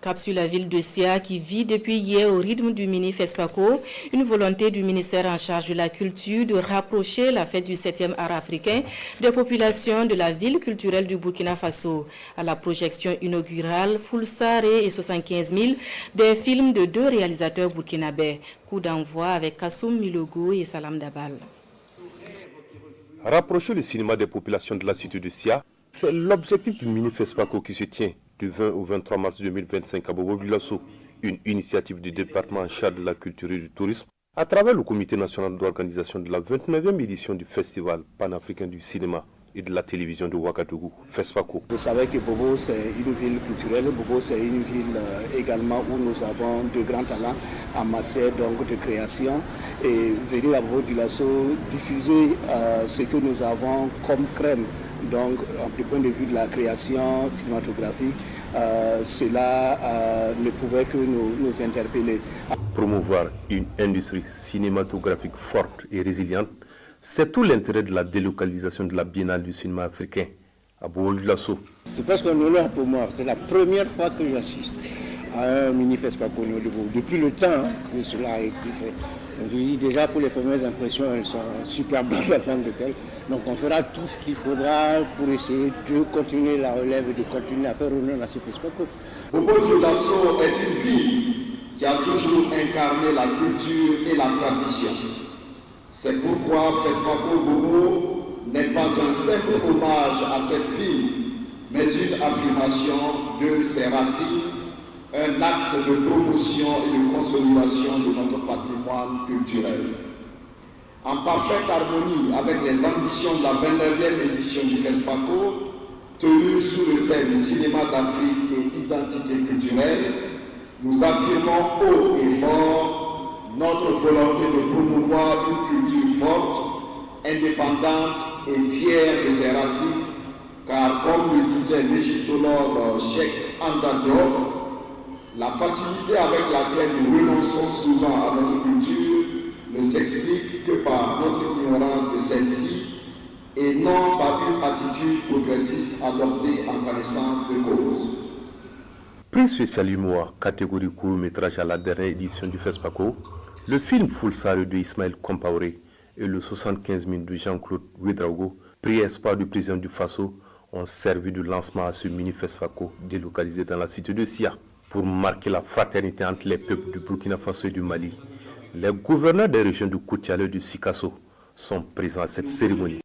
Cap sur la ville de Sia qui vit depuis hier au rythme du mini FESPACO, une volonté du ministère en charge de la culture de rapprocher la fête du 7e art africain des populations de la ville culturelle du Burkina Faso. À la projection inaugurale, Fulsare et 75 000 des films de 2 réalisateurs burkinabés. Coup d'envoi avec Kassoum Milogo et Salam Dabal. Rapprocher le cinéma des populations de la cité de Sia, c'est l'objectif du mini FESPACO qui se tient du 20 au 23 mars 2025 à Bobo-Dioulasso, une initiative du département en charge de la culture et du tourisme, à travers le comité national d'organisation de la 29e édition du festival panafricain du cinéma et de la télévision de Ouagadougou, FESPACO. Vous savez que Bobo, c'est une ville culturelle. Bobo, c'est une ville également où nous avons de grands talents en matière donc, de création. Et venir à Bobo-Dioulasso diffuser ce que nous avons comme crème, donc du point de vue de la création cinématographique, cela ne pouvait que nous interpeller. Promouvoir une industrie cinématographique forte et résiliente, c'est tout l'intérêt de la délocalisation de la Biennale du cinéma africain à Bobo-Dioulasso. C'est presque un honneur pour moi. C'est la première fois que j'assiste à un mini FESPACO de Bobo. Depuis le temps que cela a été fait. Donc, je dis déjà pour les premières impressions, elles sont superbes en tant que telles. Donc on fera tout ce qu'il faudra pour essayer de continuer la relève et de continuer à faire honneur à ce FESPACO. Bobo-Dioulasso est une ville qui a toujours incarné la culture et la tradition. C'est pourquoi FESPACO Bobo n'est pas un simple hommage à cette ville, mais une affirmation de ses racines, un acte de promotion et de consolidation de notre patrimoine culturel. En parfaite harmonie avec les ambitions de la 29e édition du FESPACO, tenue sous le thème Cinéma d'Afrique et identité culturelle, nous affirmons haut et fort notre volonté de promouvoir une culture forte, indépendante et fière de ses racines, car comme le disait l'égyptologue Cheikh Anta Diop, la facilité avec laquelle nous renonçons souvent à notre culture ne s'explique que par notre ignorance de celle-ci et non par une attitude progressiste adoptée en connaissance de cause. Prix spécial humour, catégorie court-métrage à la dernière édition du FESPACO, le film Fulsare de Ismaël Compaoré et le 75 000 de Jean-Claude Ouedraogo, prix espoir du président du Faso, ont servi de lancement à ce mini FESPACO délocalisé dans la cité de Sia. Pour marquer la fraternité entre les peuples du Burkina Faso et du Mali, les gouverneurs des régions du Koutialé et du Sikasso sont présents à cette cérémonie.